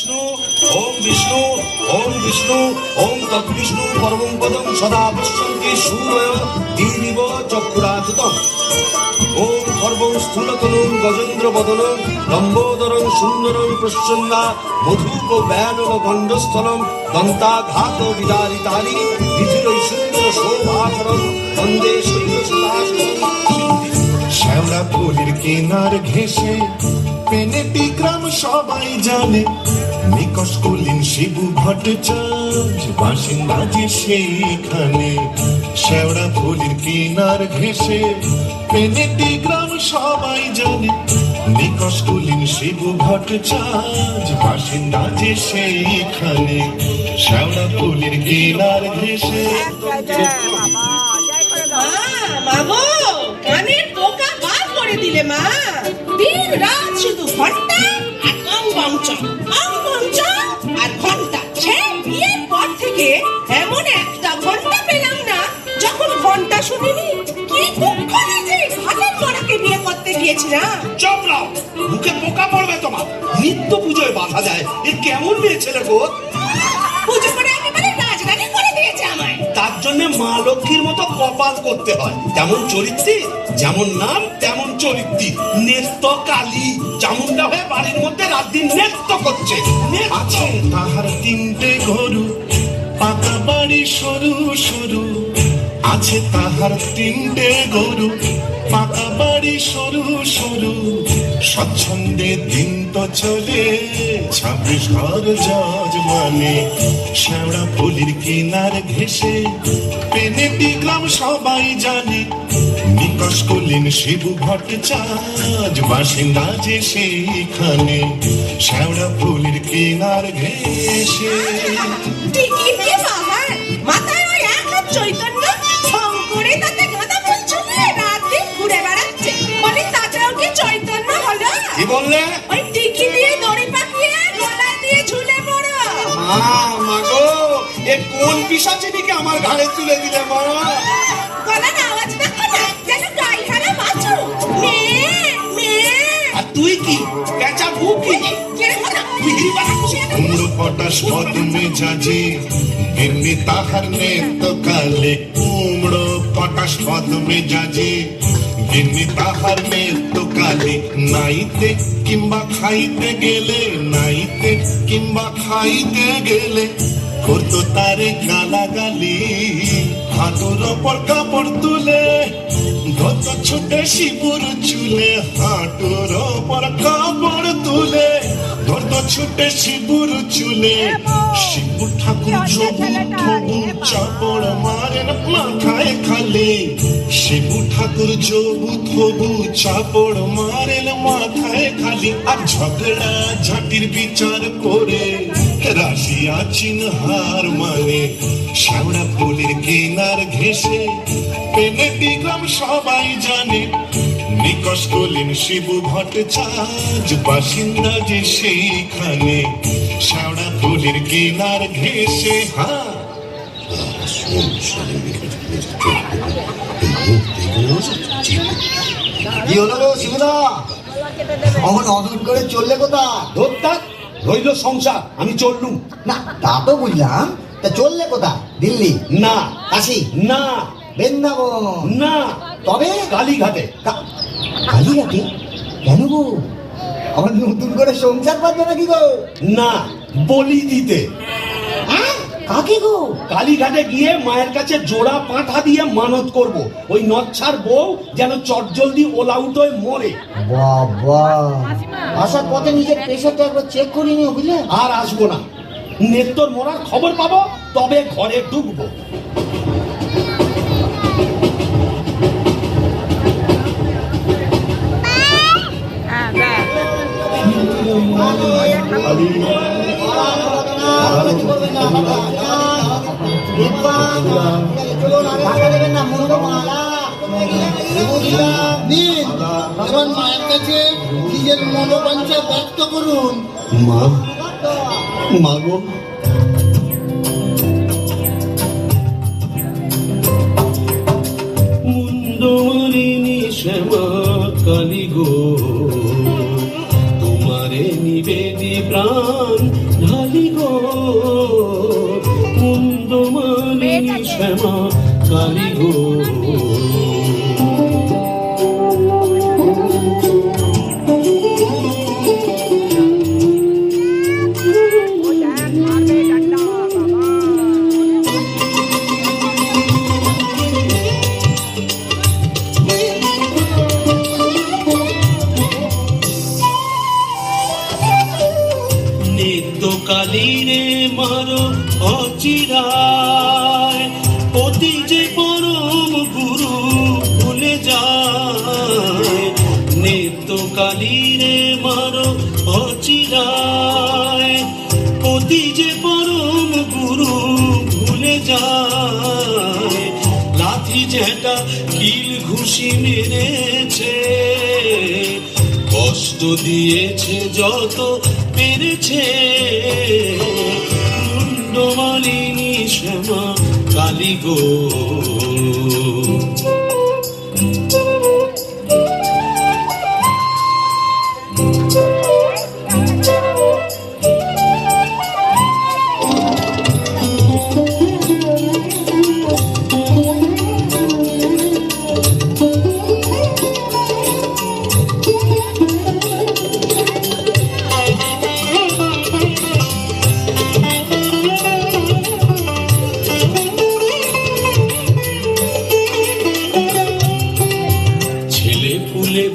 বিষ্ণু ওম বিষ্ণু ওম বিষ্ণু ওম তদ্বিষ্ণু পরমং পদং সদা পশ্যন্তি সূরয় দীরিব চক্ষুরাতুতম ওম খর্বং স্থূলতনুং গজেন্দ্র বদনং লম্বোদরং সুন্দরং প্রসন্না মধুপ ব্যানব গণ্ডস্থলং দন্তাঘাত বিদারিতানি বিধিরৈ সুন্দর শোভাকরং বন্দে শৈলসুতাসনং। শ্যাওড়া ফুলের কিনার ঘেঁষে পেনেটি গ্রাম সবাই জানে, নিকষ কুলীন শিবু ভট্টাচার্য বাসিন্দা যে সেইখানে। শ্যাওড়া ফুলের কিনার ঘেঁষে পেনেটি গ্রাম সবাই জানে, নিকষ কুলীন শিবু ভট্টাচার্য বাসিন্দা যে সেইখানে। শ্যাওড়া ফুলের কিনার ঘেঁষে মাগো কানের পোকা বার করে দিলে মা। দিন রাত শুধু ঘন্টা আর আর ঘন্টা। সে বিয়ের পর থেকে এমন একটা ঘন্টা পেলাম না যখন ঘন্টা শুনিনি। কি দুঃখ যে ভাতের মরাকে বিয়ে করতে গিয়েছিলাম। চুপ রাও, মুখে পোকা পড়বে তোমার। নিত্য পুজোয় বাধা যায়, এ কেমন মেয়ে ছেলে গো? পুজো করে একেবারে রাজরানী করে দিয়েছে আমায়। তার জন্য মা লক্ষ্মীর মতো কপাল করতে হয়। যেমন চরিত্রী, যেমন নাম তেমন চরিত্রী। নেত্য কালী চামুন্ডা হয়ে বাড়ির মধ্যে রাত দিন নেত্য করছে। আছে তাহার তিনটে গরু, পাকা বাড়ি সরু সরু। আছে তাহার তিনটে গরু, পাকা বাড়ি সরু সরু। স্বচ্ছন্দে দিন তো চলে 26 ঘর যজমানে। শ্যাওড়া ফুলের কিনার ঘেঁষে পেনেটি গ্রাম সবাই জানে, নিকষ কুলীন শিবু ভট্টাচার্য বাসিন্দা যে সেইখানে। শ্যাওড়া ফুলের কিনার ঘেঁষে টিকির কি বাহার, মাথায় ওই এক চৈতন্য শঙ্করে তাতে গাঁদা ফুল ঝুলিয়ে রাত দিন ঘুরে বেড়াচ্ছে। বলি তাছাড়াও কি চৈতন্য হলো? কি বললে? ওই টিকি দিয়ে দড়ি পাকিয়ে গলায় দিয়ে ঝুলে পড়ো। মা গো, এ কোন পিশাচিনীকে আমার ঘাড়ে তুলে দিলে মা? গলার আওয়াজ দেখো না, যেন গাই হারা মাছু। মেয়ে মেয়ে। আর তুই কি পেঁচা বুকি? কুমড়ো পটাশ মদ মেজাজে এমনি তাহার নেত কালে। কুমড়ো পটাশ মদ মেজাজে এমনি তাহার নেত কালে। নাইতে কিংবা খাইতে গেলে, নাইতে কিংবা খাইতে গেলে করতো তারে গালাগালি। হাঁটুর ওপর কাপড় তুলে ধরত ছুটে শিবুর চুলে। হাঁটুর ওপর কাপড় তুলে ধরত ছুটে শিবুর চুলে। শিবু ঠাকুর ছবু থবু চাপড় মারেন মাথায় খালি। শিবু ঠাকুর জবু থবু চাপড় মারেন মাথায় খালি। আর ঝগড়া ঝাঁটির বিচার করে রাশিয়া চিনহার মানে। শ্যাওড়া ফুলের কিনার ঘেঁষে পেনেটি গ্রাম সবাই জানে, নিকষ কুলীন শিবু ভট্টাচার্য বাসিন্দা যে সেইখানে। শ্যাওড়া ফুলের কিনার ঘেঁষে কি হলো গো শিবুদা, অমন অদূর করে চললে কোথা? ধরতা রইল সংসার, আমি চললুম। না তা তো বুঝলাম, তা চললে কোথা? দিল্লি না, কাশি না, বৃন্দাবন না, তবে কালীঘাটে। কালীঘাটে? কেন গো, আমার নতুন করে সংসার পাচ্ছে নাকি গো? না, বলি দিতে। হ্যাঁ, কাকে গো? কালীঘাটে গিয়ে মায়ের কাছে জোড়া পাঁঠা দিয়ে মানত করব, ওই নচ্ছার বউ যেন চটজলদি ওলাউট হয়ে মরে। বাবা, আসার পথে নিজের প্রেশারটা একবার চেক করে নিও বুঝলে। আর আসবো না, নেত্তর মরার খবর পাবো তবে ঘরে ঢুকবো। এবার মায়ের কাছে নিজের মনোবাঞ্ছা ব্যক্ত করুন। মা, মা গো, মুন্ডমালিনী শ্যামা কালী গো, তোমারে নিবেদি প্রাণ শ্যামা কালী গো। কালীরে মারো অচিরায়, অতি যে পরম গুরু ভুলে যায়। নিত্য কালীরে মারো অচিরায়, অতি যে পরম গুরু ভুলে যায়। লাথি ঝেঁটা কিল ঘুষি মেরেছে, কষ্ট দিয়েছে যত পেরেছে। মুন্ডমালিনী শ্যামা কালী গো।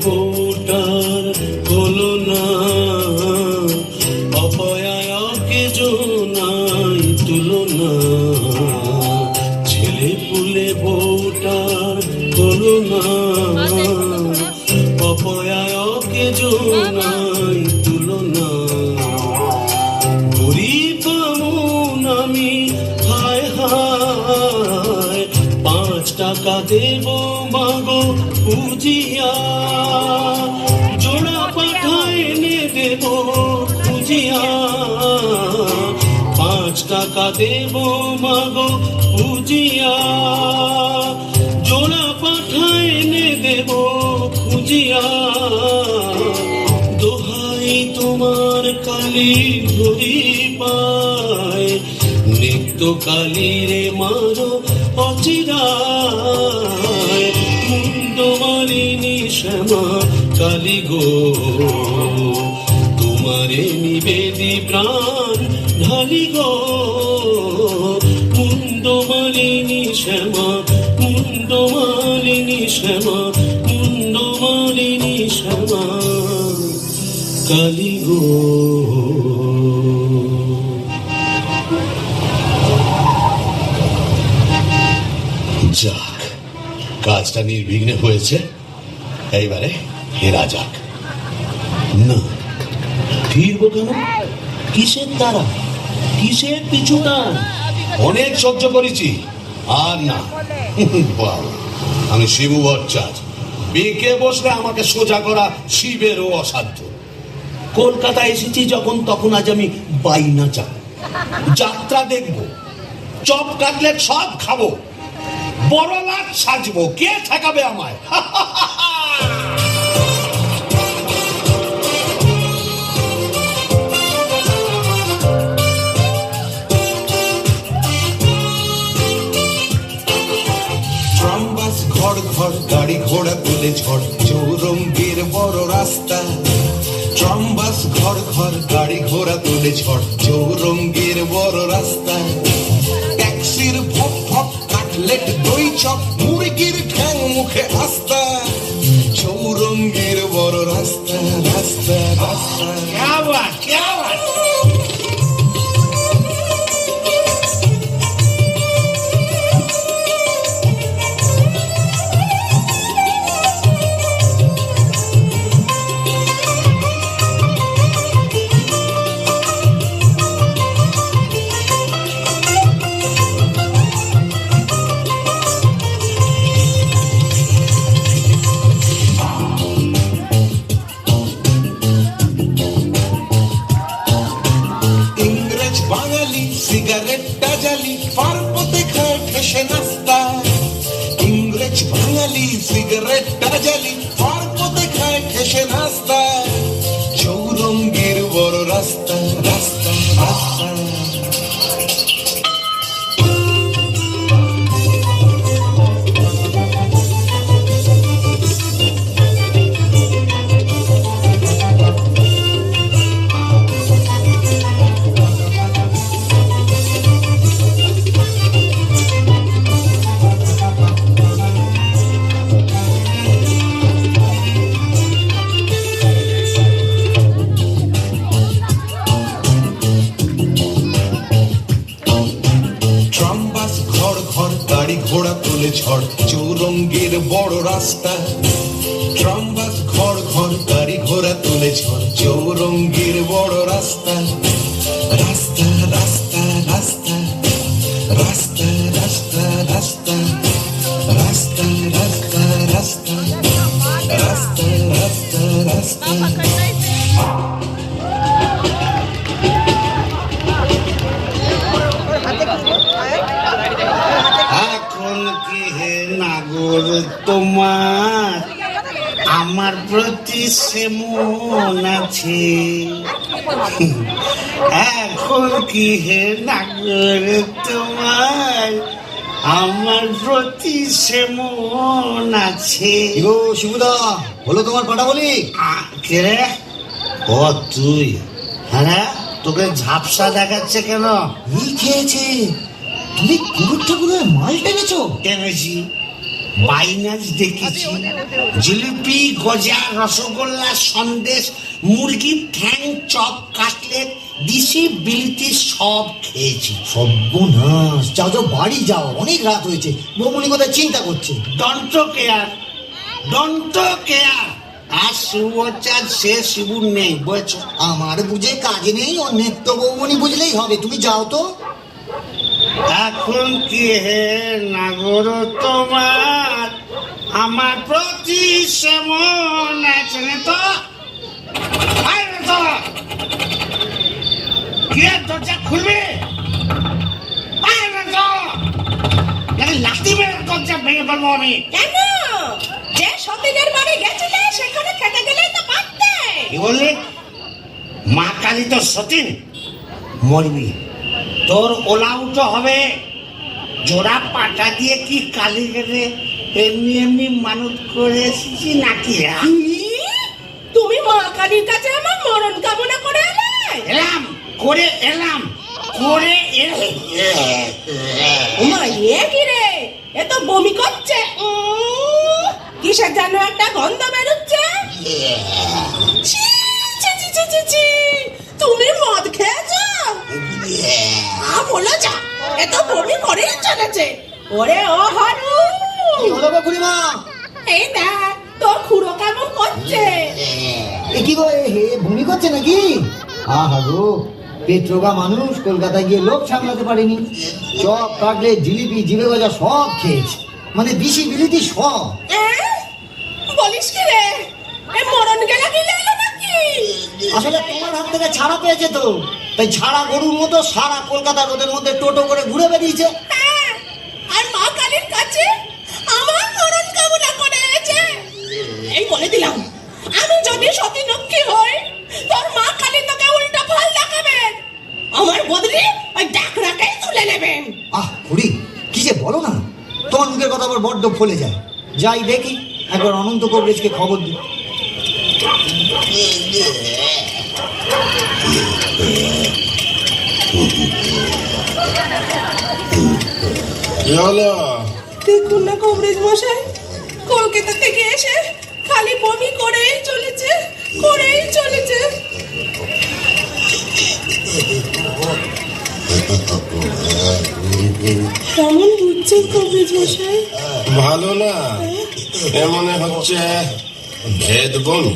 ভোটার হলো না, অপয়াকে জোনাই তুলনা। ছেলে পুলে ভোটার হলো না, অপয়াকে জোনাই তুলনা। গরিব আমি হায় হায়, 5 টাকা দেব মাগো পুজিয়া। জোড়া পাঠায় এনে দেব পুজিয়া, 5 টাকা দেব মাগো পুজিয়া। জোড়া পাঠায় এনে দেব পুজিয়া। দোহাই তোমার কালী ধরি পায়, নিত্য কালীরে মারো অচিরায়। মুন্ডমালিনী শ্যামা কালী গো, তোমারে নিবেদি প্রাণ ঢালি গো। মুন্ডমালিনী শ্যামা, মুন্ডমালিনী শ্যামা, মুন্ডমালিনী শ্যামা কালী গো। যাক, কাজটা নির্বিঘ্নে হয়েছে, এইবারে হেরা যাক। না, ফিরবো কেন? কিসের তারা, কিসের পিছু টান? অনেক সহ্য করেছি, আর না। বাবা, আমি শিবু ভট্টাচার্য, বেঁকে বসলে আমাকে সোজা করা শিবেরও অসাধ্য। কলকাতা এসেছি যখন, তখন আজ আমি বাইনা যাব, যাত্রা দেখবো, চপ কাটলেট সব খাবো, বড় লাট সাজবো। কে ঠেকাবে আমায়? ট্রামবাস ঘর ঘর গাড়ি ঘোড়া তুলে ঝড়, চৌরঙ্গীর বড় রাস্তা। ট্রামবাস ঘর ঘর গাড়ি ঘোড়া তুলে ঝড়, চৌরঙ্গীর বড় রাস্তা। ট্যাক্সির ভপ ভপ, কাটলেট দই চপ, মুরগির ঠ্যাং মুখে আস্তা। চৌরঙ্গীর বড় রাস্তা, রাস্তা রাস্তা। সিগারেটটা জ্বালি, পার্বতে খায় ঠেসে নাস্তা। ইংরেজ বাঙালি সিগারেটটা জ্বালি, পার্বতে খায় ঠেসে নাস্তা। চৌরঙ্গীর বড় রাস্তা, রাস্তা রাস্তা। রাস্তা ট্রামবাস ঘর ঘর গাড়ি ঘোড়া তুলে ঝড় চৌরঙ্গীর বড় রাস্তা রাস্তা রাস্তা রাস্তা রাস্তা রাস্তা রাস্তা রাস্তা রাস্তা রাস্তা রাস্তা রাস্তা রাস্তা এখন কি হে নাগর তোমার আমার প্রতি সেমন আছে? এখন কি হে নাগর তোমার আমার প্রতি সেমন আছে? গো শিবুদা, হলো তোমার পাটা বলি? কে রে? ও তুই? হ্যাঁ, তোকে ঝাপসা দেখাচ্ছে কেন? এই খেয়েছে, তুমি কুকুর ঠাকুরের মাল টেনেছো? টেনেছি, বাইনাচ দেখেছি, জিলিপি, গজা, রসগোল্লা, সন্দেশ, মুরগির ঠ্যাং, চপ, কাটলেট, দিশি বিলিতি সব খেয়েছি। সর্বনাশ, যাও যাও বাড়ি যাও, অনেক রাত হয়েছে। বৌমনি কোথায় চিন্তা করছে। Don't care, don't care. আর শিবচার সে শিবুর নেই, বুঝেছো? আমার বুঝে কাজে নেই, অন্যের তো বৌমনি বুঝলেই হবে। তুমি যাও তো। এখন কি হে নাগর তোমার আমার প্রতি সেমন আছে না তো? আরে তো কি দরজা খুলবে? আরে তো লাঠি মেরে দরজা ভেঙে ফেলবো আমি। কেন? যে সতীনের বাড়ি গেছিলে সেখানে খেতে গেলেই তো পারতে। কি বললি? মা কালী তো সতীন, মরবি, তোর ওলাউটো হবে। জোড়া পাটা দিয়ে কি কালী গেলে এমনি এমনি মানত করে এসেছি নাকি? তুমি মা কালীর কাছে আমার মরণ কামনা করে এলে? এলাম করে এলাম করে ওমা, এ কি রে? এ তো বমি করছে। কিসের যেন একটা গন্ধ বেরোচ্ছে। ছি, ছি, ছি, ছি, ছি, ছি। তুমি মদ খেয়েছো? বলো যা, এ তো বমি করেই চলেছে। ওরে ও হারু, কি হলো গো খুড়িমা? এই দেখ তোর খুড়ো কেমন করছে। এ কি গো, হে বমি করছে নাকি? আহা গো, পেট্রোগা মানুষ, কলকাতায় গিয়ে লোক সামলাতে পারেনি। চপ, কাটলেট, জিলিপি, জিবে গজা সব খেয়েছে, মানে দিশি বিলিতি সব। বলিস কি রে? এ মরণ গেলা কি এলো নাকি? আসলে তোমার হাত থেকে ছাড়া পেয়েছে তো, তাই ছাড়া গরুর মতো সারা কলকাতা রোদের মধ্যে টোটো করে ঘুরে বেরিয়েছে। হ্যাঁ, আর মা কালীর কাছে আমার মরণ কামনা করেছে। এই বলে দিলাম, আমি যদি সতী লক্ষ্মী হই, তোর মা কালী তোকে উল্টা ফল দেখাবেন। আমার বদলে ওই ডাকরাকেই তুলে নেবেন। আহ খুড়ি, কি যে বলো না, তোমার মুখের কথা আবার বড্ড ফলে যায়। যাই দেখি, একবার অনন্ত কবরেজকে খবর দিই। দেখুন না কবরেজ মশাই, কলকাতা থেকে এসে খালি বমি করেই চলেছে, করেই চলেছে। কেমন বুঝছেন কবরেজ মশাই? ভালো না, এমন হচ্ছে ভেদ বমি।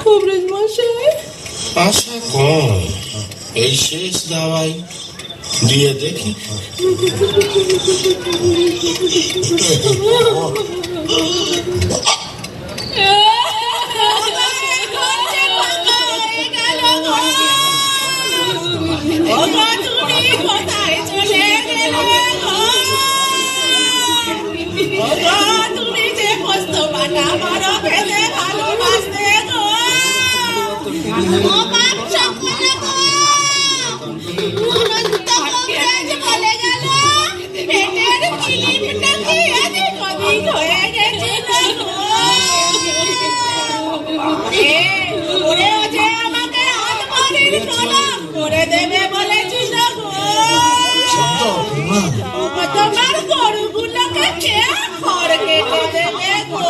কবরেজ মশাই, আশা কম, এই শেষ দাওয়াই দিয়ে দেখি। তুমি যে কষ্ট পাটা মারো খেতে ভালোবাসতে গো। ও বাপ সকলে গো, অনন্ত কবরেজ বলে গেল পেটের কিলিপটা কি এদিক ওদিক হয়ে গেছে গো। ওরে ও যে আমাকে হাত বাড়ির তলব করে দেবে বলেছিল গো। তোমার গরুগুলোকে কে খড় কেটে দেবে গো।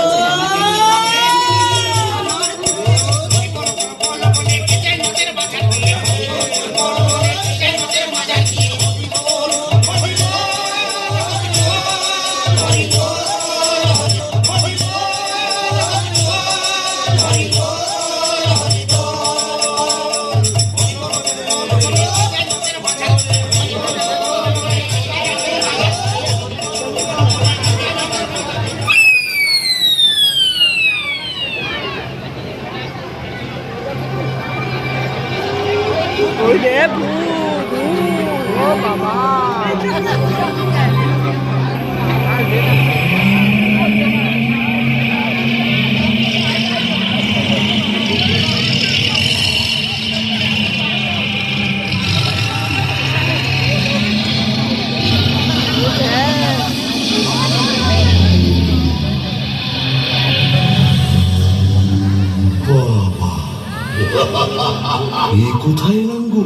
এ কোথায় এলাম গো?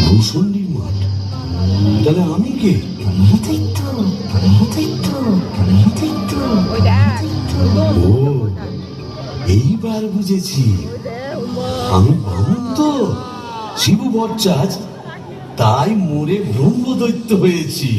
ভূষণ্ডির মাঠ, তাহলে আমি কে? ও, এইবার বুঝেছি, আমি বামুন তো, শিবু ভট্টাচ, তাই মোরে ব্রহ্মদৈত্য হয়েছি।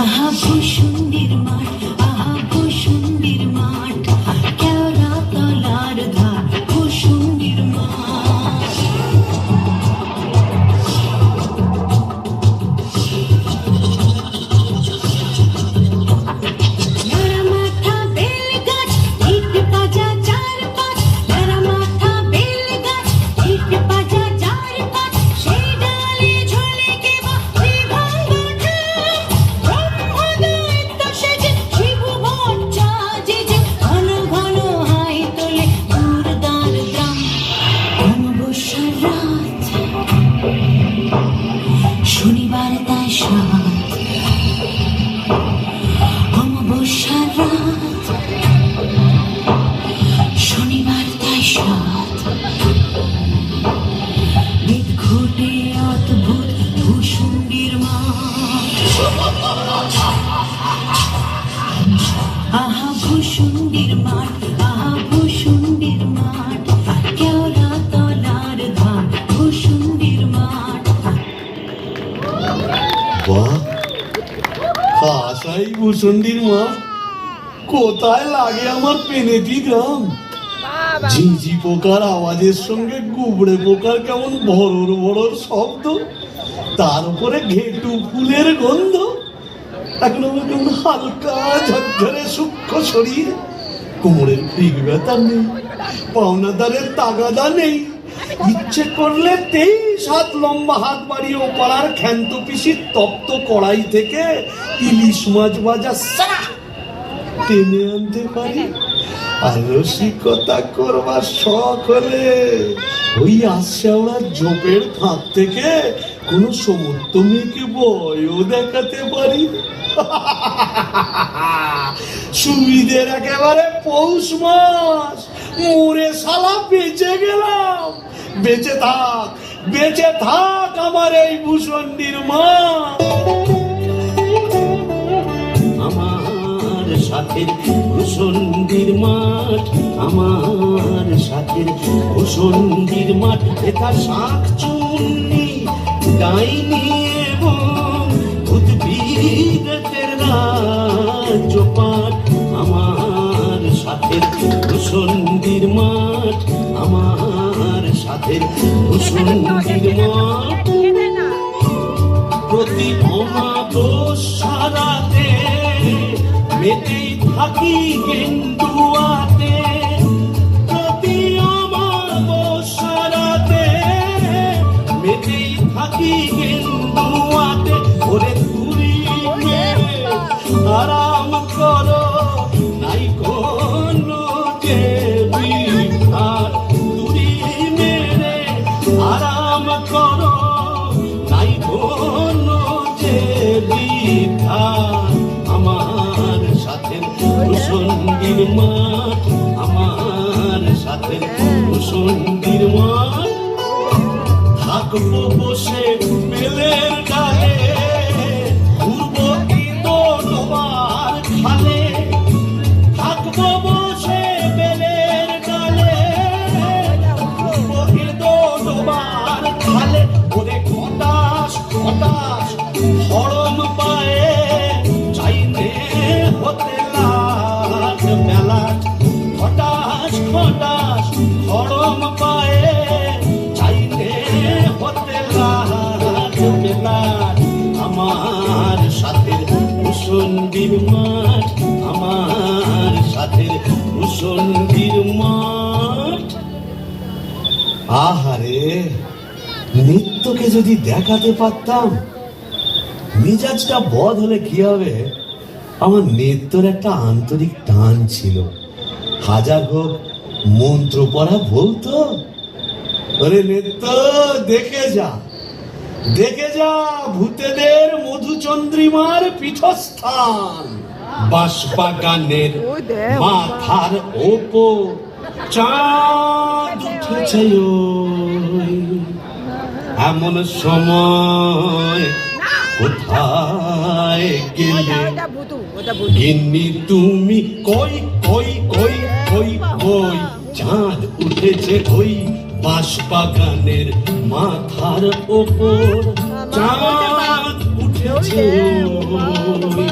আহা ভূষণ্ডির মাঠ, আহা ভূষণ্ডির মাঠ, কেওড়া তলার ধার, ভূষণ্ডির মাঠ। নাড়া মাথা বেল গাছ, ইট পাজা চার পাঁচ, নাড়া মাথা বেল গাছ, ইট পাজা চার পাঁচ, সেই ডালে ঝুলে কেবা বিভঙ্গ ব্রহ্মদৈত্য সেজে শিবু ভট্টাচ যে ঘন ঘন হাই তোলে দুর্দার গ্রাম। অমাবস্যার রাত, শনিবার তাই সাত, অমাবস্যার রাত, শনিবার তাই সাত, বিদঘুটে অদ্ভুত ভূষণ্ডির মাঠ। আহা ভূষণ্ডির মাঠ, আহা ভূষণ্ডির মাঠ, কেওড়া তলার ধার, ভূষণ্ডির মাঠ। বাহ, আশাই ভূষণ্ডির মাঠ, কোথায় লাগে আমার পেনেটি গ্রাম। ঝিঝি পোকার আওয়াজের সঙ্গে গুবড়ে পোকার কেমন ভরর ভরর শব্দ, তার উপরে ঘেটু ফুলের গন্ধ। এখন আমার কেমন হালকা ঝরঝরে সূক্ষ্ম শরীর, কোমরের ফিক ব্যথা নেই, পাওনাদারের তাগাদা নেই। ইচ্ছে করলে 23 হাত লম্বা হাত বাড়িয়ে ওপাড়ার ক্ষান্ত পিসির তপ্ত কড়াই থেকে ইলিশ মাছ ভাজা সারা টেনে আনতে পারি। আর রসিকতা করবার শখ হলে ওই আশাওড়ার ঝোপের ফাঁক থেকে কোনো সমুদ্র মেয়েকে বয়ও দেখাতে পারি। সুবিধের একেবারে পৌষ মাস, মোরে শালা বেঁচে গেলাম। বেঁচে থাক আমার এই ভূষণ্ডির মা। আমার সাথের ভূষণ্ডির মাঠ, আমার সাথের ভূষণ্ডির মাঠ, এটা শাক চুন্নি ডাইনি এবং উদ্ভিদের রাজ্যপাঠ। আমার সাথের ভূষণ্ডির মাঠ, আমার সাথের ভূষণ্ডির মাঠ। প্রতি অমাবস্যাতে মেতেই থাকি গেন্দুয়াতে, প্রতি অমাবস্যাতে মেতেই থাকি গেন্দুয়াতে। ওরে তুই আরাম করো নাই কোনো যে বিঘাত, তুই মেরে আরাম করো নাই কোনো যে বিঘাত। আমার সাথে ভূষণ্ডির মাঠ, আমার সাথে ভূষণ্ডির মাঠ। থাকবো বসে বেলের ডালে, ঘুরবো কিন্তু ডোবার খালে। থাকবো বসে বেলের ডালে, ঘুরবো কিন্তু ডোবার খালে। ওরে খটাস খটাস হরম পায়ে চাইনে হতে লাট মেলাট। খটাস খটাস হরম পায়ে চাইনে হতে লাট মেলাট। আমার সাথে ভূষণ্ডির মাঠ, আমার সাথে ভূষণ্ডির মাঠ। আহারে, নিত্যকে যদি দেখাতে পারতাম। মেজাজটা বদ হলে কি হবে, আমার নিত্যর একটা আন্তরিক টান ছিল। হাজার হোক মন্ত্র পড়া বলতো, ওরে নিত্য দেখে যা ভূতেদের মধুচন্দ্রিমার পীঠস্থান। বাঁশবাগানের মাথার ওপর চাঁদ উঠেছে ওই। এমন সময় কোথায় গেলে গিন্নি তুমি? কই কই কই কই কই, চাঁদ উঠেছে ওই বাঁশবাগানের মাথার ওপর, চাঁদ উঠেছে ওই।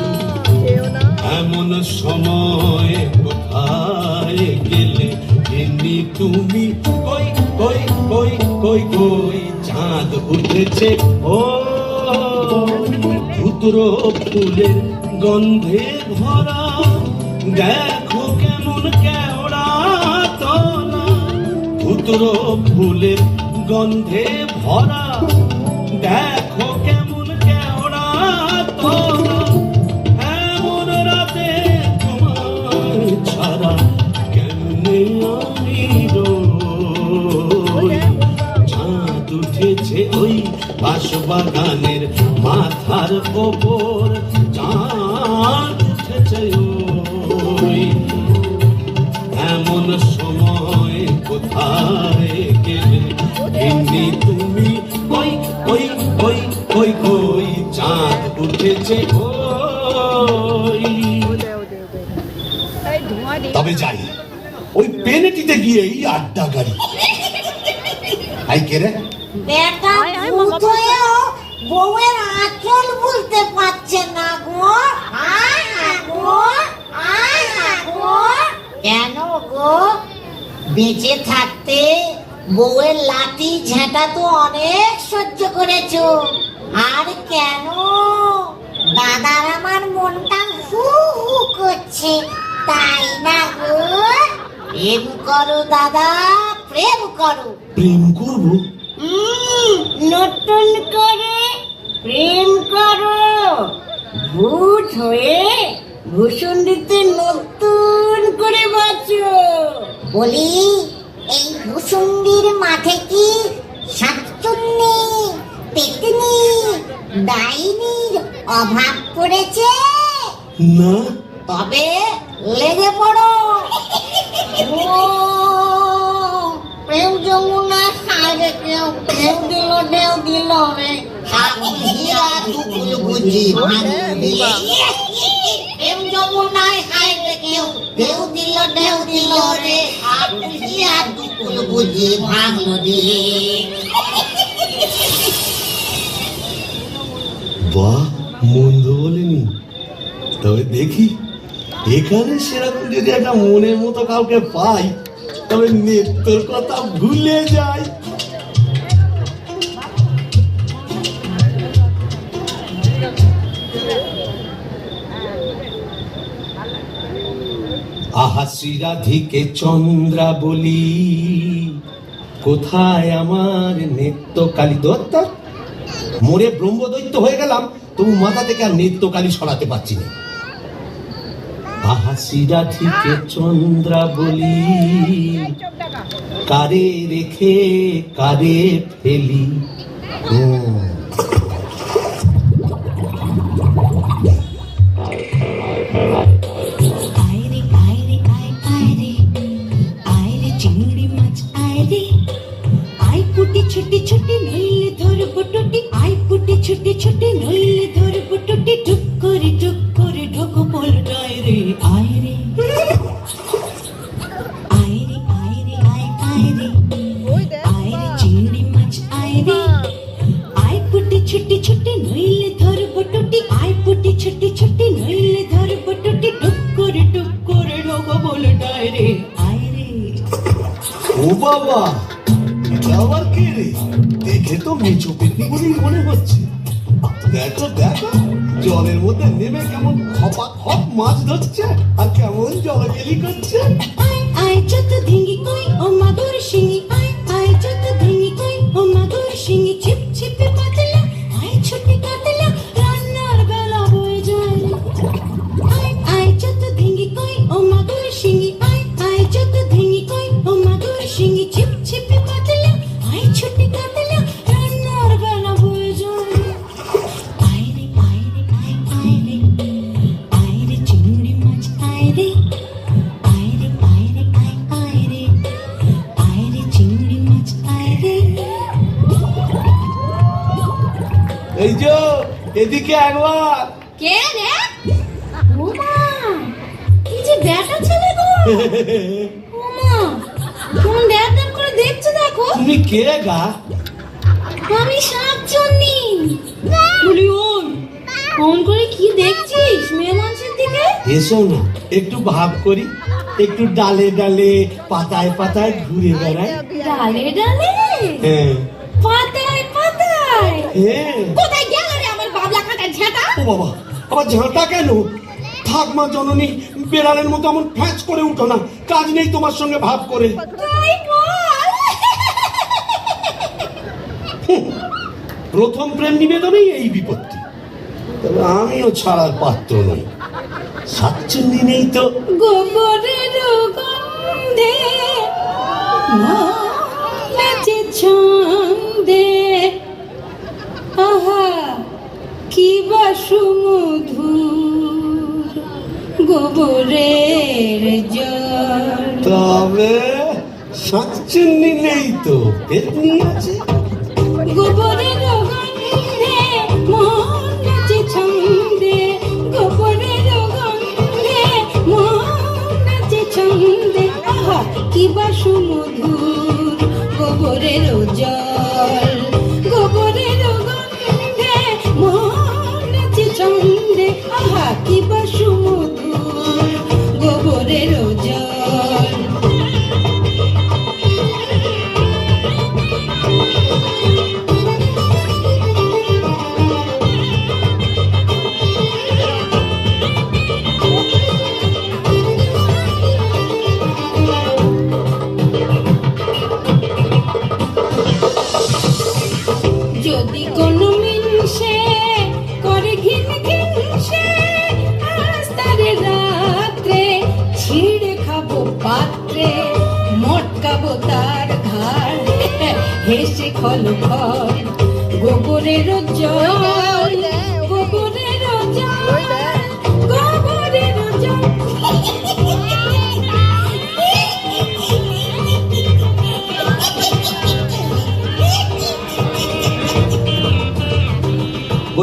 এমন সময় কোথায় গেলে গিন্নি তুমি? কই কই কই কই কই, চাঁদ উঠেছে ও। ধুতর ফুলের গন্ধে ভরা, দেখো কেমন কেওড়া তলা। ধুতর ফুলের গন্ধে ভরা, দেখো কেমন কেওড়া তলা। এমন রাতে তোমার ছাড়া কেমনে আমি রই। চাঁদ উঠেছে ওই বাঁশবাগানের মাথার ওপর, চাঁদ উঠেছে ওই। এমন সময় কোথায় গেলে গিন্নি তুমি? কই কই কই কই কই, চাঁদ উঠেছে ওই। তবে যাই, ওই পেনেটিতে গিয়েই আড্ডা গাড়ি। আই কে রে? বেটা ভূত হয়েও বউয়ের আঁচল বলতে পারছে না গো। কেন গো? বেঁচে থাকতে বউয়ের লাঠি ঝেঁটা তো অনেক সহ্য করেছো, আর কেন? দাদার আমার মনটা হু হু করছে, তাই না গো? প্রেম করো দাদা, প্রেম করো। প্রেম করবো? নতুন করে প্রেম করো। ভূত হয়ে ভূষণ্ডিতে নতুন করে বাঁচো। বলি, এই ভূষণ্ডির মাঠে কি শাকচুন্নি, পেতনি, ডাইনির অভাব পড়েছে? না, তবে লেগে পড়ো। ও প্রেম যমুনা হারে কেউ ঢেউ দিল রে হীরা দুকুল বুঝি ভাঙলি। প্রেম যমুনায় হারে কেউ ঢেউ দিল রে হীরা দুকুল বুঝি ভাঙলি। বাহ, মন্দ বলেনি। তবে দেখি এখানে সেরকম যদি একটা মনের মতো কাউকে পাই তবে নেত্রর কথা ভুলে যাই। আহা শ্রীরাধিকে চন্দ্রা বলি, কোথায় আমার নেত্রকালী দত্ত। মোরে ব্রহ্মদৈত্য হয়ে গেলাম, তবু মাথা থেকে আর নেত্রকালী সরাতে পারছি না। আহা শ্রীরাধিকে চন্দ্রা বলি, কারে রেখে কারে ফেলি। চিংড়ি মাছ আয় রে, আয় পুটি ছুটি ছুটি নইলে ধরবো টুটি, আয় পুটি ছুটি ছুটি নইলে ধরবো টুটি, টুক করে ঢোকো পোলটায় রে। আয় রে আয় রে আয় রে আয় আয় রে, আয় রে চিংড়ি মাছ আয় রে, আয় পুটি ছুটি ছুটি নইলে ধরবো টুটি, আয় পুটি ছুটি ছুটি নইলে ধরবো টুটি, টুক করে ঢোকো পোলটায় রে। আয় রে ও বাবা, এটা আবার কে রে? দেখে তো মেচো পেটনি বলেই মনে হচ্ছে। দেখো দেখো, জলের মধ্যে নেমে কেমন খপা খপ মাছ ধরছে আর কেমন জলগেলি করছে। আয় আয় যত ধিঙ্গি কই ও মাগুর শিঙি, আয় আয় যত ধিঙ্গি কই ও মাগুর শিঙি, ছিপ ছিপে পাতলা আয় ছুটি কাতলা, রান্নার বেলা বয়ে যায়। আয় আয় যত ধিঙ্গি কই ও মাগুর শিঙি, আয় আয় যত ধিঙ্গি কই ও মাগুর শিঙি, ছিপ ছিপে পাতলা আয় ছুটি কাতলা, রান্নার বেলা বয়ে যায়। আয় রে আয় রে আয় আয় রে, আয় রে চিংড়ি মাছ আয় রে, আয় রে আয় রে আয় আয় রে, আয় রে চিংড়ি মাছ আয় রে। এই যে এদিকে একবার। কে রে? ওমা, কি যে ব্যাটা ছেলে গো। ওমা, কোন ব্যাটার করে দেখছো দেখো। তুমি কে গা? আমি শাকচন্নি। বলি ওই, ফোন করে কি দেখছিস মেয়ে মানুষের দিকে? এসো না, একটু ভাব করি, একটু ডালে ডালে পাতায় পাতায় ঘুরে বেড়াই। ডালে ডালে হ্যাঁ পাতায় পাতায়। হ্যাঁ। কোথায় গেল রে আমার বাবলা কাটা ঝাঁটা? ও বাবা, আবার ঝাঁটা কেন? থাক মা জননী, বেড়ালের মতো এমন ফ্যাঁচ করে উঠো না, কাজ নেই তোমার সঙ্গে ভাব করে। তাই বল। প্রথম প্রেম নিবেদনেই এই বিপত্তি। তবে আমিও ছাড়ার পাত্র নই। সাতচন্নি নেই তো। গোবরের গন্ধে নাচে ছন্দে, আহা কি বা সুমধুর গোবরের জল। তবে সাতচন্নি নেই তো, পেতনি আছে। গোবরের গন্ধে মন নাচে ছন্দে, গোবরের গন্ধে মন নাচে ছন্দে, আহা কি বা সুমধুর গোবরের জল। গোবরের গন্ধে মন নাচে ছন্দে, আহা কি বা সুমধুর গোবরের জল। যদি কোনো মিনসে করে ঘিন ঘিনসে, আজ তারে রাত্রে ছিঁড়ে খাবো পাত্রে, মটকাবো তার ঘাড় হেসে খল খল গোবরের জল, গোবরের জল, গোবরের জল।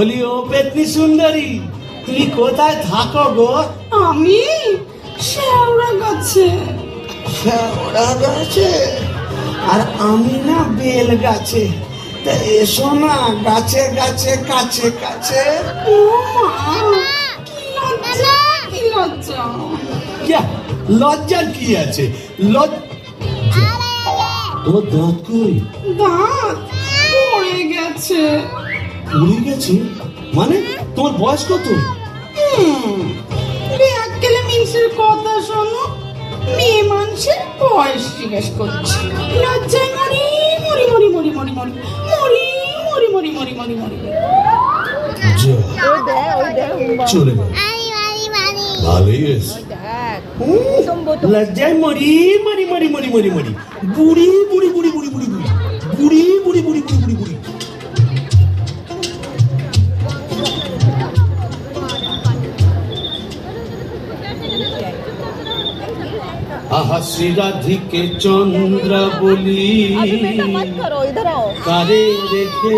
বলি ও পেতনি সুন্দরী, তুমি কোথায় থাকো গো? আমি শেওড়া গাছে। শেওড়া গাছে? আর আমি না বেল গাছে। তা এসো না গাছে গাছে কাছে কাছে। ও মা, কি লজ্জা, কি লজ্জা। ক্যা, লজ্জার কি আছে? তোমার দাঁত কই? দাঁত পড়ে গেছে। উড়ে গেছে মানে? তোমার বয়স কত? এক গেলে মিনসের কথা শোনো, মেয়ে মানুষের বয়স জিজ্ঞেস করছে। লজ্জায় মরি মরি মরি মরি মরি মরি মরি মরি মরি মরি মরি মরি। চলে গেল, ভালোই হয়েছে। লজ্জায় মরি মরি মরি মরি মরি মরি বুড়ি বুড়ি বুড়ি বুড়ি বুড়ি বুড়ি বুড়ি বুড়ি বুড়ি বুড়ি বুড়ি বুড়ি। আহা শ্রী রাধিকে চন্দ্র বলি, কারে রেখে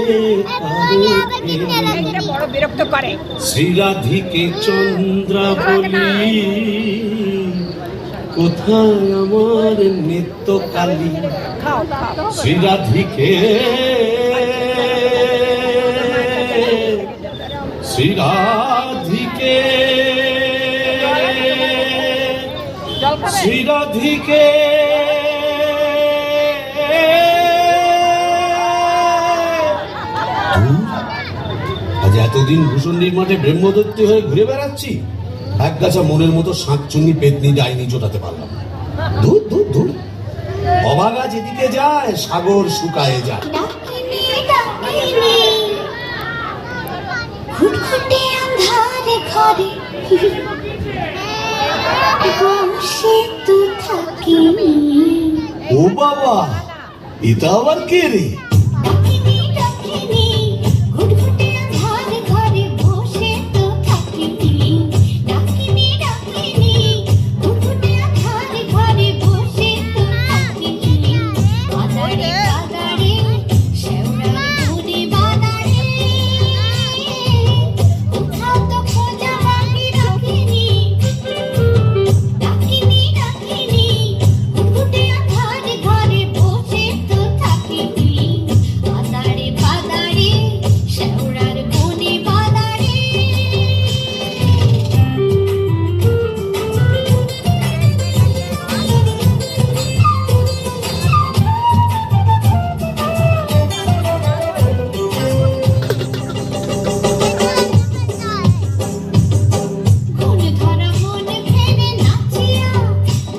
বড় বিরক্ত করে। শ্রী রাধিকে চন্দ্র বলি, কোথায় আমার নিত্য কালী? শ্রী রাধিকে, শ্রী রাধিকে, শ্রী রাধিকে। আজ এতদিন ভূষণ্ডির মাঠে ব্রহ্মদত্তি হয়ে ঘুরে বেড়াচ্ছি, এক গাছা মনের মতো শাঁকচুন্নি পেতনি ডাইনি জোটাতে পারলাম না। ধুর ধুর ধুর, অবাগা যেদিকে যায় সাগর শুকায়ে যায়। ঘুটঘুটে আন্ধারে ঘরে বসে তো থাকি। ও বাবা, এটা আবার কে রে? ডাকিনি ডাকিনি, ঘুটঘুটে আন্ধারে ঘরে বসে তো থাকি। ডাকিনি ডাকিনি, ঘুটঘুটে আন্ধারে ঘরে বসে তো থাকি। বাদারে বাদারে, শেওড়ার বনে বাদারে, কোথাও তো খোঁজা বাকি রাখিনি। ডাকিনি ডাকিনি, ঘুটঘুটে আন্ধারে ঘরে বসে তো থাকি। বাদারে বাদারে, শেওড়ার বনে বাদারে। ঘুম ধরা মন ফেলে নাচিয়া,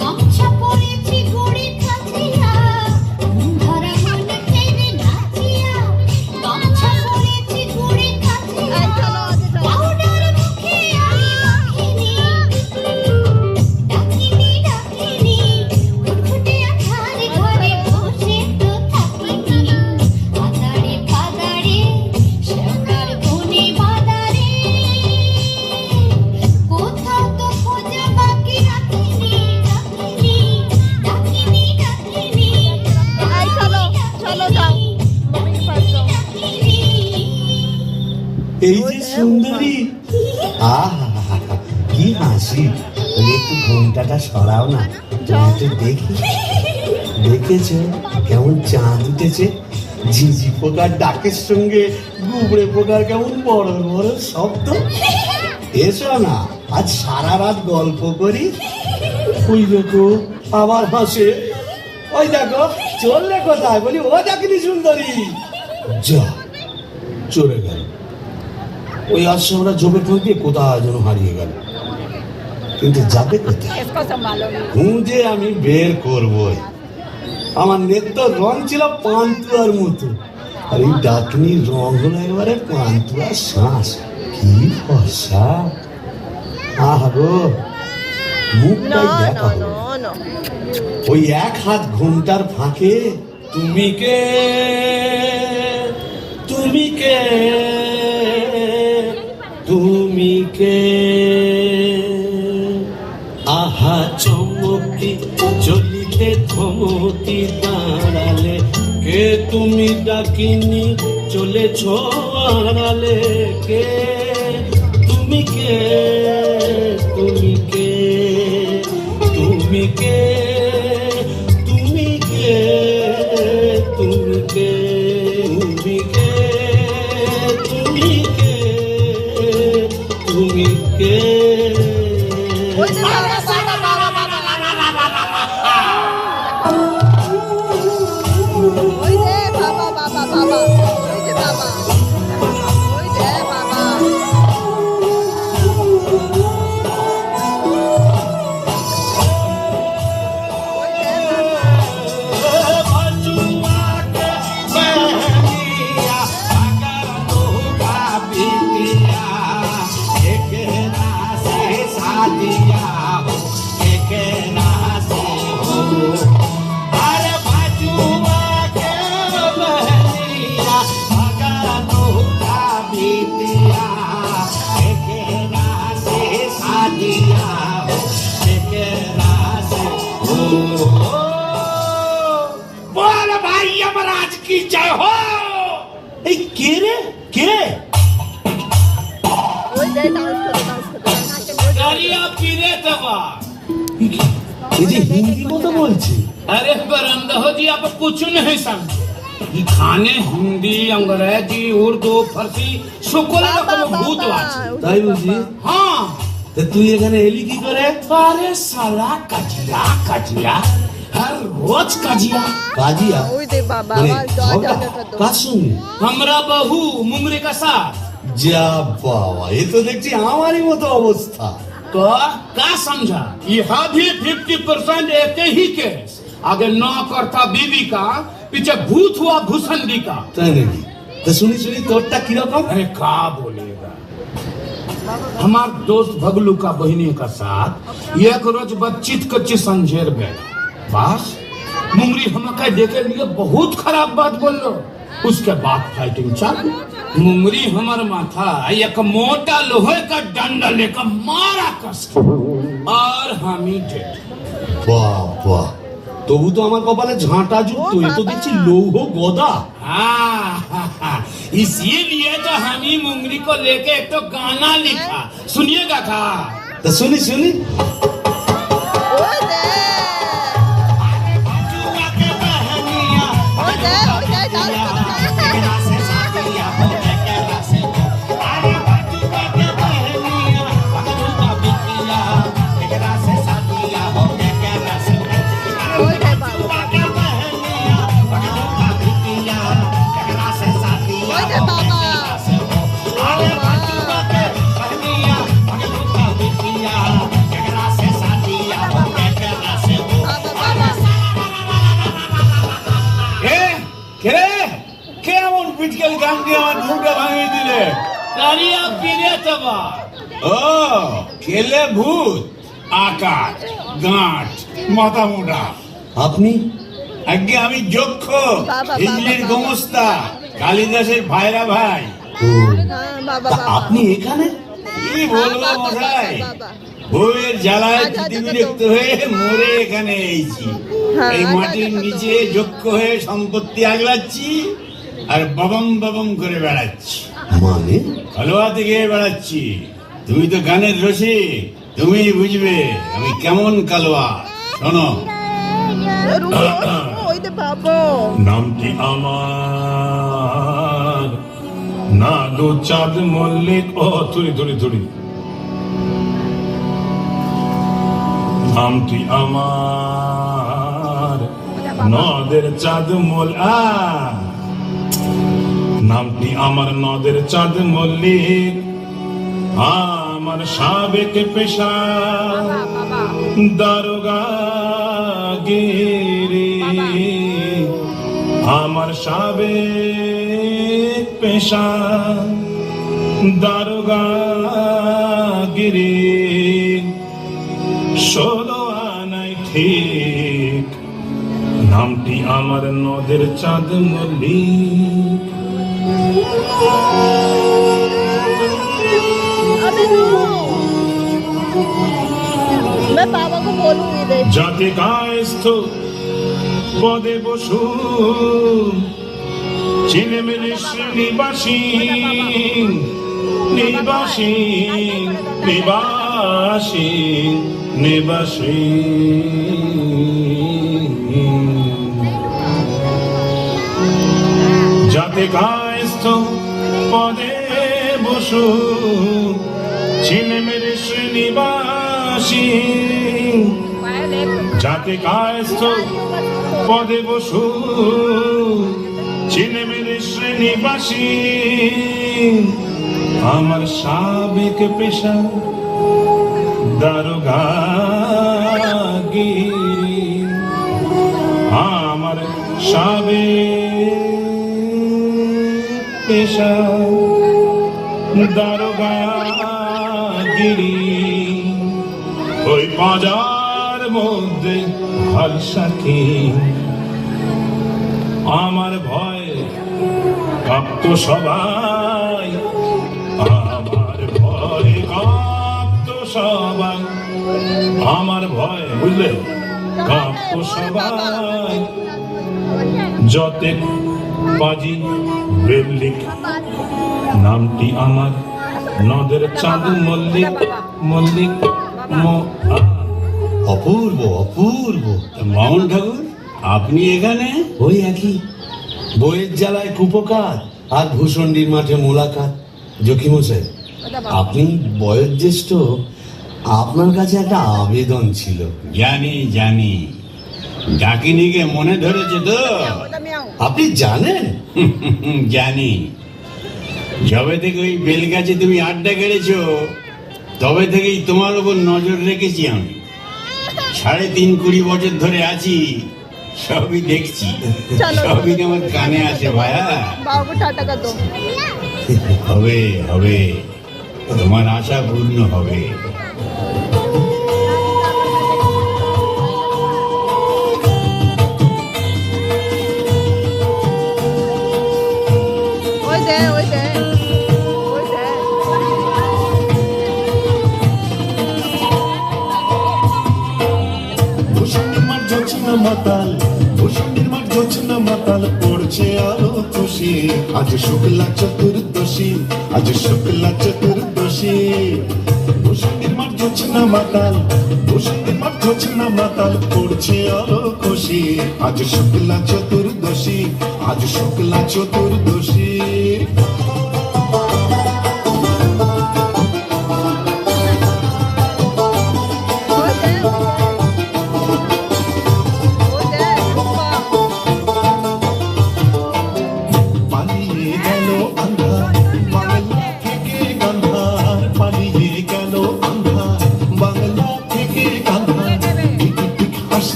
গামছা পরেছি ঘুড়ি কাঁচিয়া। ঘুম ধরা মন ফেলে নাচিয়া, গামছা পরেছি ঘুড়ি কাঁচিয়া। পাউডার মুখে আমি মাখিনি। ডাকিনি ডাকিনি, ঘুটঘুটে আন্ধারে ঘরে বসে তো থাকি। বাদারে বাদারে, শেওড়ার বনে বাদারে, কোথাও তো খোঁজা বাকি রাখিনি। ডাকিনি ডাকিনি ডাকিনি, চলো চলো যাও। এই যে সুন্দরী, আহা কি হাসি। বলি একটু ঘোমটাটা সরাও না, একটু দেখি। দেখেছো কেমন চাঁদ উঠেছে? ঝিঝি পোকার ডাকের সঙ্গে গুবড়ে পোকার কেমন বড় বড় শব্দ। এসো না, আজ সারা রাত গল্প করি। ওই দেখো আবার হাসে। ওই দেখো চললে কোথায়? বলি ও ডাকিনি সুন্দরী। যা, চলে গেল। ওই আসছে আমরা জোপের ফুল দিয়ে কোথায় যেন হারিয়ে গেল। কিন্তু যাবে কোথায়? খুঁজে আমি বের করবই। আমার নেত্য রং ছিল পান্তুয়ার মতো, আর এই ডাকনির রং হলো এবারে পান্তুয়ার শ্বাস। কি ফর্সা! আহা গো, মুখটাই দেখা হলো। ওই এক হাত ঘুমটার ফাঁকে তুমি কে, তুমি কে, তুমি কে। আহা চমকি চলিতে থমকি দাঁড়ালে, কে তুমি ডাকিনি চলেছ আড়ালে, কে তুমি, কে তুমি, কে তুমি, কে তুমি, কে তুমি, কে তুমি, কে তুমি, কে তুমি, কে ওই যে বাবা বাবা বাবা, ওই যে বাবা, ওই যে বাবা। बोल भाई यमराज की जय हो। এই কে রে, কে? ওই যে ডান্স করে ডান্স করে গাড়িয়া পিরে দেবা। এই যে হিন্দি কথা বলছে, अरे पर अंदर जी आप कुछ नहीं समझे। ये खाने हिंदी अंग्रेजी उर्दू फारसी সকল রকম ভূত আছে। তাই বুঝি? হ্যাঁ, তা তুই এখানে এলি কি করে? अरे साला कजिया कजिया हर रोज कजिया। কাজিয়া? ওই যে বাবা মানে আবার জয় ঝগড়া? জগন্নাথ। কার সঙ্গে? हमरा बहू मुंगरी का साथ যা বাবা, এ তো দেখছি আমারই মতো অবস্থা। तो का समझा, यह भी 50% एक ही केस। आगे नौ करता बीवी का, पीछे भूत हुआ भूसंडी का। তাই নাকি? তা শুনি শুনি তোরটা কিরকম? अरे का बोलेगा, हमार दोस्त भगलू का बहनी का साथ एक रोज बातचीत कच्ची संझेर में बस मुंगरी हमका देखे लिए बहुत खराब बात बोल लो। उसके बाद फाइटिंग चालू। मुंगरी हमार माथा एक मोटा लोहे का डंडा लेकर मारा कस के, और हम ही डेड। বাবা, তবু তো আমার কপালে ঝাঁটা যুক্ত, এ তো দেখছি লৌহ গদা। हाँ, इसीलिए तो हम ही मुंगरी को लेके एक तो गाना लिखा, सुनिएगा का। তা শুনি শুনি। ওই যে ওই যে ওই যে ডান্স করে ওই যে বাবা, ওই যে বাবা। কেমন পিটকেল গান দিয়ে আমার ঘুমটা ভাঙিয়ে দিলে? কারিয়া পিরে তবা। ও খেলে ভূত, আকাশ, গাঁট, মাথা মোটা। আপনি? আগে আমি যক্ষ, বাবা, হিজলির বাবা, গোমস্তা, কালিদাসের ভাইরা ভাই। ও, হ্যাঁ বাবা তা বাবা। আপনি এখানে? কি বলবো মশাই, বাবা। বউয়ের জ্বালায় আচ্ছা, আচ্ছা, বিরক্ত হয়ে মরে এখানে এইছি। হ্যাঁ, এই আচ্ছা, মাটির আচ্ছা, নিচে যক্ষ হয়ে সম্পত্তি আগলাচ্ছি আর বাবাম বাবাম করে বেড়াচ্ছি, মানে? হালুয়াতে গিয়ে বেড়াচ্ছি। তুমি তো গানের রসিক, তুমি বুঝবে আমি কেমন কালোয়া। শোনো, ওই যে বাবা। নামটি আমার না দু চাঁদ মল্লিক। ও থুড়ি থুড়ি থুড়ি। নামটি আমার নদের চাঁদ নামটি আমার নদের চাঁদ মল্লিক। আমার সাবেক পেশা দারোগা গিরি। আমার সাবেক পেশা দারোগা গিরি। 16 আনাই ঠিক, নামটি আমার নদের চাঁদ মল্লিক। अबे नो, मैं पापा को बोलूंगी दे। जाति कायस्थ পদে বসু চিনেমেরে শ্রীনিবাসী নিবাসী নিবাসী নিবাসী যাতে কায়স্থ পদে বসু চিনেমেরে শ্রীনিবাসী যাতে কায়স্থ পদে বসু চিনেমেরে শ্রীনিবাসী আমার সাবেক পেশা দারোগাগিরি আমার সাবেক পেশা দারোগাগিরি ওই বাজার মধ্যে হালসাকি আমার ভয় কাঁপত সবাই আমার ভয় কাঁপত সবাই আমার ভয় বুঝলে কাঁপত সবাই যতে পাজি বেল্লিক নামটি আমার নদের চাঁদু মল্লিক মল্লিক অপূর্ব অপূর্ব। মামুন ঠাকুর আপনি এখানে? ওই একই বইয়ের জ্বালায় কুপকার আর ভূষণ্ডির মাঠে মোলাকাত। জকিমশাই, আপনি বয়োজ্যেষ্ঠ, আপনার কাছে একটা আবেদন ছিল। জানি জানি, ডাকিনিকে মনে ধরেছে তো? আপনি জানেন? জানি। যবে থেকে ওই বেলগাছে তুমি আড্ডা কেড়েছো তবে থেকেই তোমার উপর নজর রেখেছি আমি। ৩.৫-২০ বছর ধরে আছি, সবই দেখছি, সবই আমার কানে আসে ভাইয়া। হবে হবে, তোমার আশা পূর্ণ হবে। মাতাল ভূষণের মাঠ জোছনা মাতাল পড়ছে আলো খুশি আজ শুক্লা চতুর্দশী আজ শুক্লা চতুর্দশী ভূষণের মাঠ জোছনা মাতাল ভূষণের মাঠ জোছনা মাতাল পড়ছে আলো খুশি আজ শুক্লা চতুর্দশী আজ শুক্লা চতুর্দশী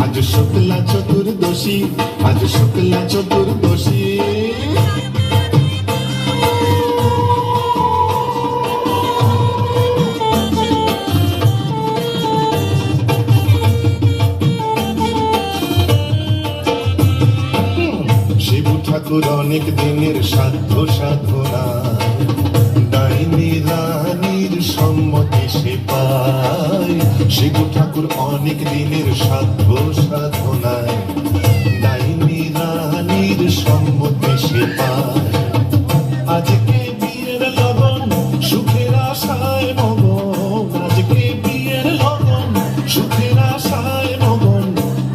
আজ শুক্লা চতুর্দশী আজ শুক্লা চতুর্দশী শিব ঠাকুর অনেক দিনের সাধ্য সাধনা ডাইনি রানীর সম্মতি সে পায় শিব ঠাকুর অনেক দিনের সাধ্য সাধনায় ডাইনি রানীর সম্মতি সে পায় আজকে বিয়ের লগন সুখের আশায় মগন আজকে বিয়ের লগন সুখের আশায় মগন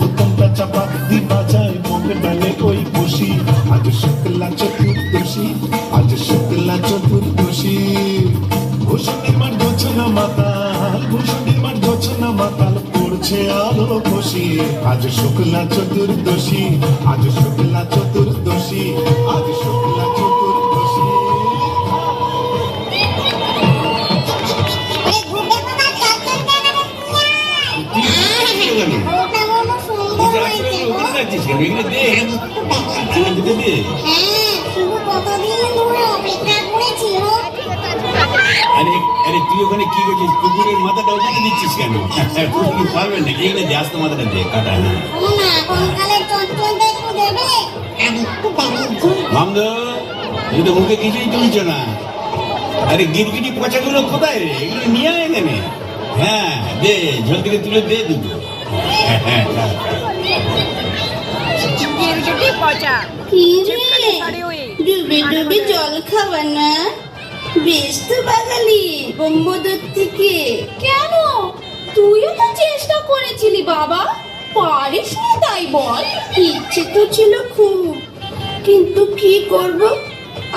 উত্তমটা চাপা দি বাজায় মগ ডালে ওই বসি আজ শুক্লা চতুর্দশী আজ শুক্লা চতুর্দশী ভূষণের মাঠ জোছনা মাতাল ভূষণের মাঠ জোছনা মাতাল পড়ছে আলো খুশি আজ শুক্লা চতুর্দশী আজ শুক্লা চতুর্দশী আজ শুক্লা চতুর্দশী আরে আরে তুই ওখানে কি করছিস? কুকুরের মাথাটা ওখানে দিচ্ছিস কেন? কুকুর পারবেন নাকি? এখানে দিয়ে আসতো মাথাটা দিয়ে কাটা না। মামদ, তুই তো মুখে কিছুই তুলছ না। আরে গিরগিটি পচাগুলো কোথায় রে? এগুলো নিয়ে আয় এখানে। হ্যাঁ দে, ঝোল থেকে তুলে দে দুটো। কি রে ডুবে ডুবে জল খাওয়া না? বেশ তো বাঙালি বোম্বদর থেকে। কেন, তুইও তো চেষ্টা করেছিলি বাবা, পারিস না তাই বল? ইচ্ছে তো ছিল খুব, কিন্তু কি করব,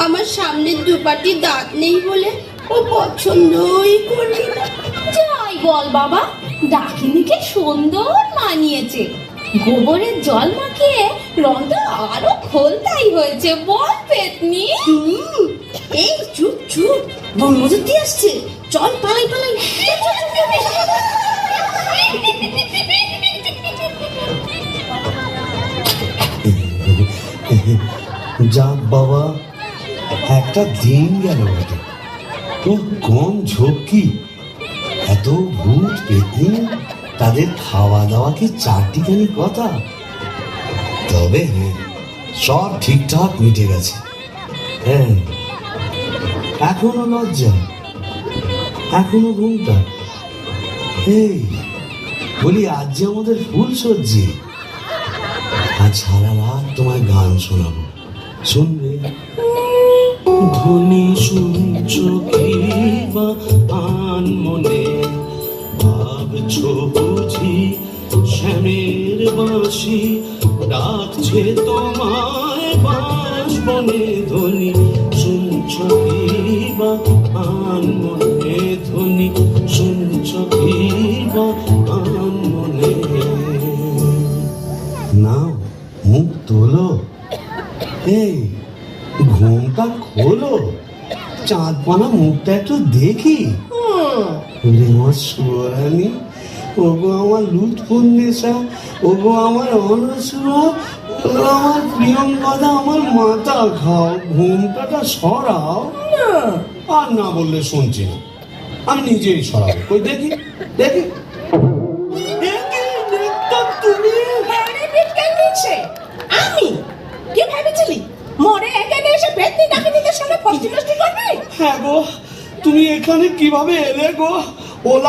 আমার সামনের দুপাটি দাঁত নেই বলে ও পছন্দই করলি না। যাই বল বাবা, ডাকিনিকে সুন্দর মানিয়েছে। গোবরের জল মাখিয়ে রংটা আরো খোলতাই হয়েছে, বল পেতনি? এই চুপ চুপ, বোম্বদর আসছে, চল পালাই পালাই। যাক বাবা, একটা দিন গেল বটে। ও কম ঝক্কি, এত ভূত পেতনি, তাদের খাওয়া দাওয়া কি চারটিখানি কথা? তবে হ্যাঁ, সব ঠিকঠাক মিটে গেছে। হ্যাঁ, এখনো লজ্জা, এখনো ঘুমটা। এই বলি, আজ যে আমাদের ফুল সজ্জি, আজ সারা রাত তোমায় গান শোনাবো, শুনবে? ধ্বনি শুনছ কি বা আন মনে, ভাবছো বুঝি শ্যামের বাঁশি ডাকছে তোমায় বাঁশ বনে। ধ্বনি শুনছ কি বা আন মনে, ধ্বনি শুনছ কি বা আন মনে। না, মুখ তোলো, এই ঘুমটা খোলো, চাঁদ পানা মুখটা একটু দেখি। ওরে আমার সুয়ারানি, ওগো আমার লুৎফুন্নেসা, ওগো আমার অনসুয়া, ওগো আমার প্রিয়ঙ্কদা, আমার মাথা খাও, ঘুমটাটা সরাও। আর না বললে শুনছি না, আমি নিজেই সরাবো। কই দেখি দেখি। তুমি আমি কি ভেবেছিলি মরে এখানে এসে পেতনি ডাকিনিদের সঙ্গে ফষ্টি নষ্টি করবে? হ্যাঁ গো, তুমি এখানে কিভাবে এলে গো? ওলা